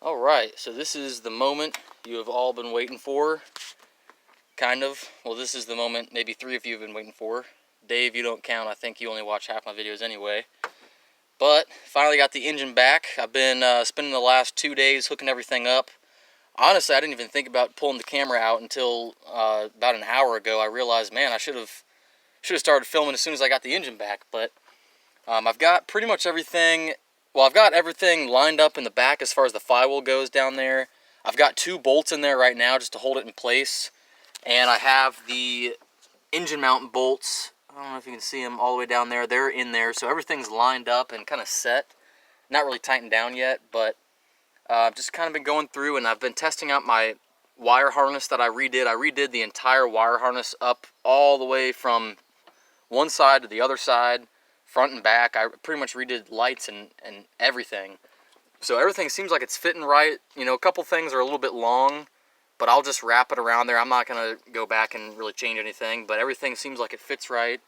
Alright, so this is the moment you have all been waiting for. Kind of. Well, this is the moment maybe 3 of you have been waiting for. Dave, you don't count. I think you only watch half my videos anyway. But, finally got the engine back. I've been spending the last 2 days hooking everything up. Honestly, I didn't even think about pulling the camera out until about an hour ago. I realized, man, I should have started filming as soon as I got the engine back. But I've got pretty much everything. Well, I've got everything lined up in the back as far as the flywheel goes down there. I've got 2 bolts in there right now just to hold it in place. And I have the engine mount bolts. I don't know if you can see them all the way down there. They're in there, so everything's lined up and kind of set. Not really tightened down yet, but I've just kind of been going through, and I've been testing out my wire harness that I redid. I redid the entire wire harness up all the way from one side to the other side, front and back. I pretty much redid lights and everything. So everything seems like it's fitting right. You know, a couple things are a little bit long, but I'll just wrap it around there. I'm not going to go back and really change anything, but everything seems like it fits right.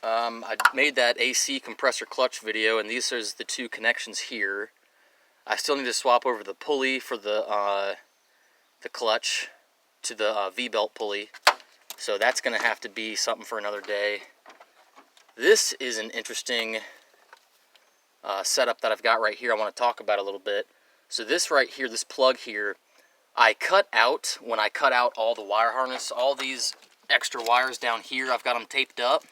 I made that AC compressor clutch video, and these are the 2 connections here. I still need to swap over the pulley for the clutch to the V-belt pulley, so that's going to have to be something for another day. This is an interesting setup that I've got right here I want to talk about a little bit. So this right here, this plug here, I cut out, when I cut out all the wire harness, all these extra wires down here, I've got them taped up.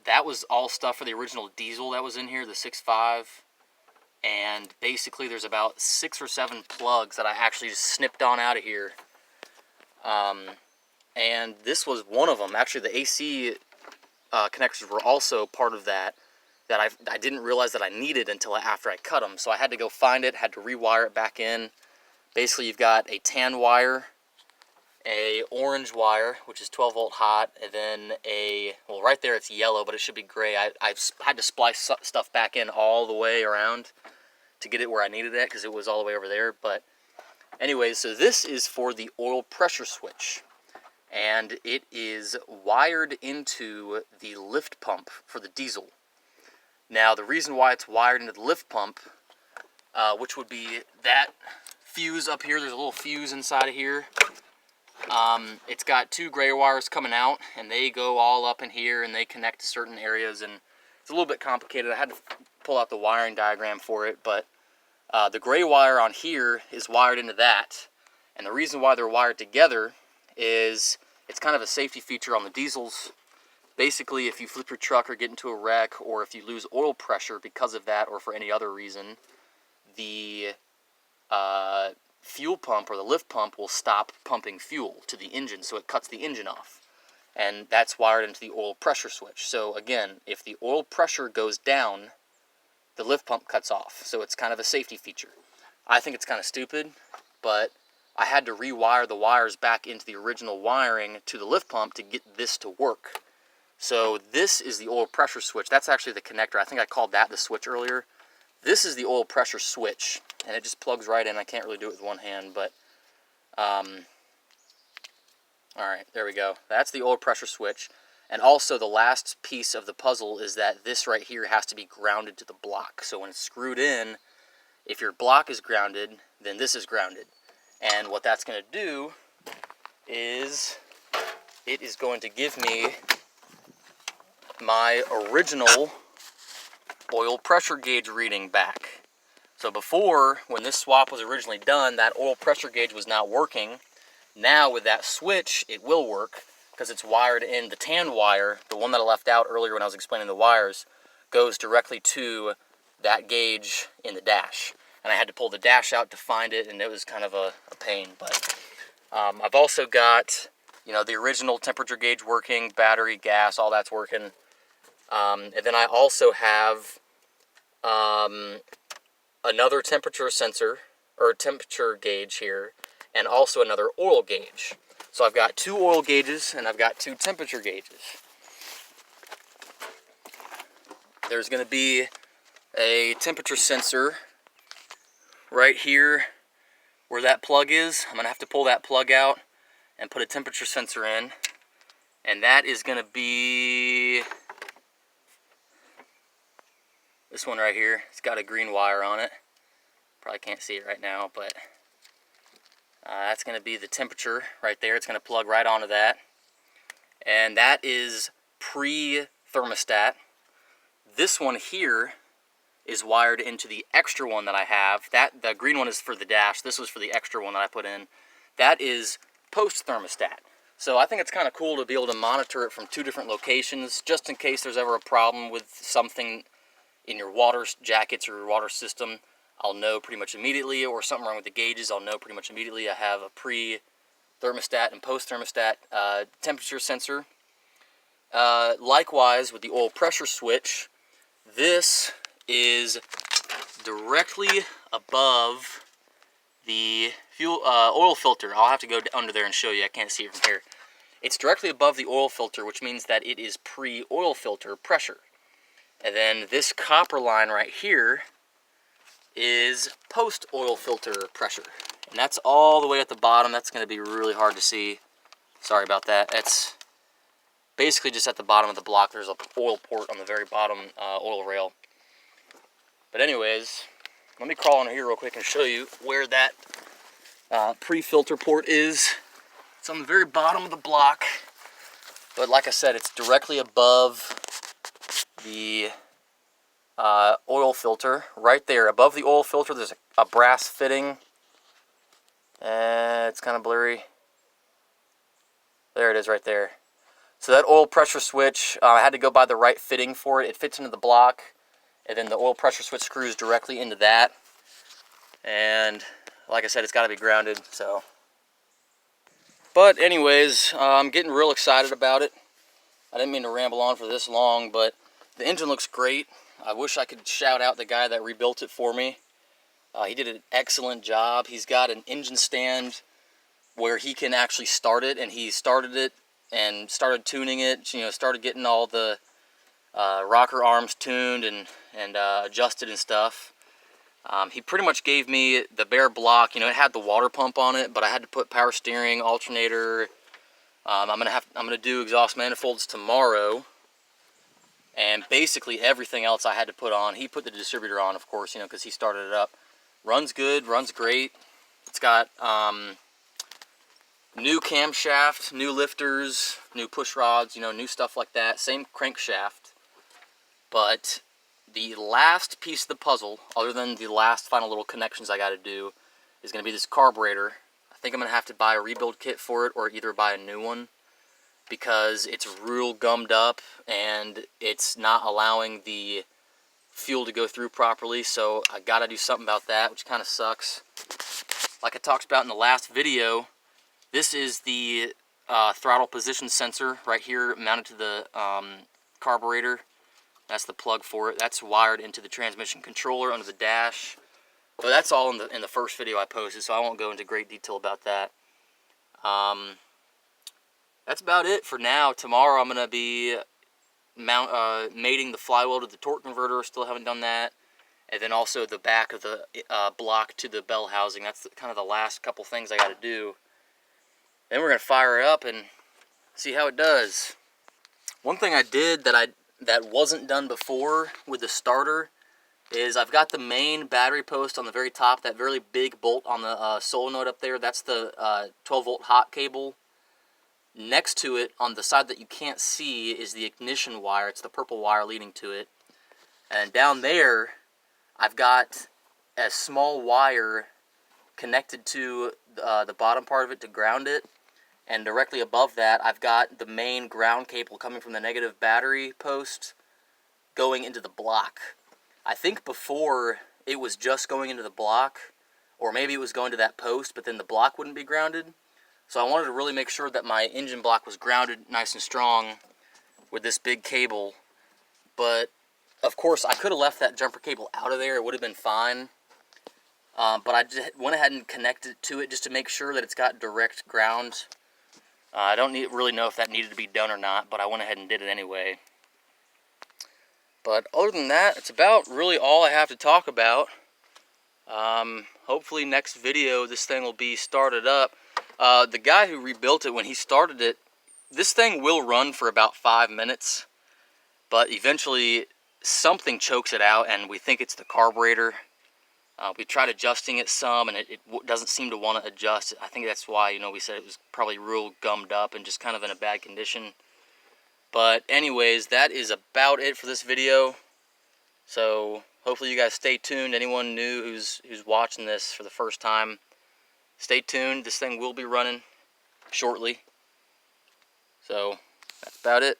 That was all stuff for the original diesel that was in here, the 6.5. And basically there's about 6 or 7 plugs that I actually just snipped on out of here. And this was one of them. Actually, the AC connectors were also part of that I didn't realize that I needed until after I cut them. So I had to go find it, had to rewire it back in. Basically, you've got a tan wire, a orange wire, which is 12 volt hot, and then well, right there it's yellow, but it should be gray. I've had to splice stuff back in all the way around to get it where I needed it, because it was all the way over there. But anyways, so this is for the oil pressure switch, and it is wired into the lift pump for the diesel. Now, the reason why it's wired into the lift pump, which would be that fuse up here, there's a little fuse inside of here. It's got 2 gray wires coming out, and they go all up in here, and they connect to certain areas, and it's a little bit complicated. I had to pull out the wiring diagram for it, but the gray wire on here is wired into that, and the reason why they're wired together is it's kind of a safety feature on the diesels. Basically, if you flip your truck or get into a wreck, or if you lose oil pressure because of that or for any other reason, the fuel pump or the lift pump will stop pumping fuel to the engine, so it cuts the engine off. And that's wired into the oil pressure switch. So again, if the oil pressure goes down, the lift pump cuts off. So it's kind of a safety feature. I think it's kind of stupid, but I had to rewire the wires back into the original wiring to the lift pump to get this to work. So this is the oil pressure switch. That's actually the connector. I think I called that the switch earlier. This is the oil pressure switch, and it just plugs right in. I can't really do it with one hand, but alright, there we go. That's the oil pressure switch. And also the last piece of the puzzle is that this right here has to be grounded to the block. So when it's screwed in, if your block is grounded, then this is grounded. And what that's going to do is it is going to give me my original oil pressure gauge reading back. So before, when this swap was originally done, that oil pressure gauge was not working. Now with that switch, it will work, because it's wired in. The tan wire, the one that I left out earlier when I was explaining the wires, goes directly to that gauge in the dash. And I had to pull the dash out to find it, and it was kind of a pain. But I've also got, you know, the original temperature gauge working, battery, gas, all that's working. And then I also have another temperature sensor, or temperature gauge here, and also another oil gauge. So I've got 2 oil gauges, and I've got 2 temperature gauges. There's going to be a temperature sensor right here where that plug is. I'm going to have to pull that plug out and put a temperature sensor in. And that is going to be This one right here, it's got a green wire on it. Probably can't see it right now, but that's going to be the temperature right there. It's going to plug right onto that. And that is pre-thermostat. This one here is wired into the extra one that I have. The green one is for the dash. This was for the extra one that I put in. That is post-thermostat. So I think it's kind of cool to be able to monitor it from two different locations, just in case there's ever a problem with something in your water jackets or your water system. I'll know pretty much immediately, or something wrong with the gauges, I'll know pretty much immediately. I have a pre-thermostat and post-thermostat temperature sensor. Likewise with the oil pressure switch, this is directly above the fuel oil filter. I'll have to go under there and show you. I can't see it from here. It's directly above the oil filter, which means that it is pre-oil filter pressure. And then this copper line right here is post-oil filter pressure. And that's all the way at the bottom. That's going to be really hard to see. Sorry about that. That's basically just at the bottom of the block. There's an oil port on the very bottom oil rail. But anyways, let me crawl under here real quick and show you where that pre-filter port is. It's on the very bottom of the block. But like I said, it's directly above the oil filter. Right there, above the oil filter, there's a brass fitting. It's kind of blurry. There it is right there. So that oil pressure switch, I had to go buy the right fitting for it. It fits into the block, and then the oil pressure switch screws directly into that. And like I said, it's got to be grounded. So, but anyways, I'm getting real excited about it. I didn't mean to ramble on for this long, but the engine looks great. I wish I could shout out the guy that rebuilt it for me. He did an excellent job. He's got an engine stand where he can actually start it, and he started it and started tuning it. You know, started getting all the rocker arms tuned and adjusted and stuff. He pretty much gave me the bare block. You know, it had the water pump on it, but I had to put power steering, alternator. I'm gonna do exhaust manifolds tomorrow, and basically everything else I had to put on. He put the distributor on, of course, you know, because he started it up. Runs good, runs great. It's got new camshaft, new lifters, new push rods, you know, new stuff like that. Same crankshaft, but the last piece of the puzzle, other than the last final little connections I got to do, is going to be this carburetor. I think I'm going to have to buy a rebuild kit for it, or either buy a new one, because it's real gummed up and it's not allowing the fuel to go through properly. So I got to do something about that, which kind of sucks. Like I talked about in the last video, this is the throttle position sensor right here mounted to the carburetor. That's the plug for it. That's wired into the transmission controller under the dash. But that's all in the first video I posted, so I won't go into great detail about that. That's about it for now. Tomorrow I'm going to be mating the flywheel to the torque converter. Still haven't done that. And then also the back of the block to the bell housing. That's kind of the last couple things I got to do. Then we're going to fire it up and see how it does. One thing I did that wasn't done before with the starter is I've got the main battery post on the very top, that very big bolt on the solenoid up there. That's the 12-volt hot cable. Next to it, on the side that you can't see, is the ignition wire. It's the purple wire leading to it. And down there, I've got a small wire connected to the bottom part of it to ground it. And directly above that, I've got the main ground cable coming from the negative battery post going into the block. I think before it was just going into the block, or maybe it was going to that post, but then the block wouldn't be grounded. So I wanted to really make sure that my engine block was grounded nice and strong with this big cable. But of course, I could have left that jumper cable out of there. It would have been fine. But I just went ahead and connected to it just to make sure that it's got direct ground. I don't really know if that needed to be done or not, but I went ahead and did it anyway. But other than that, it's about really all I have to talk about. Hopefully next video this thing will be started up. The guy who rebuilt it, when he started it, this thing will run for about 5 minutes, but eventually something chokes it out, and we think it's the carburetor. We tried adjusting it some, and it doesn't seem to want to adjust. I think that's why, you know, we said it was probably real gummed up and just kind of in a bad condition. But anyways, that is about it for this video. So hopefully you guys stay tuned. Anyone new who's watching this for the first time, stay tuned. This thing will be running shortly. So that's about it.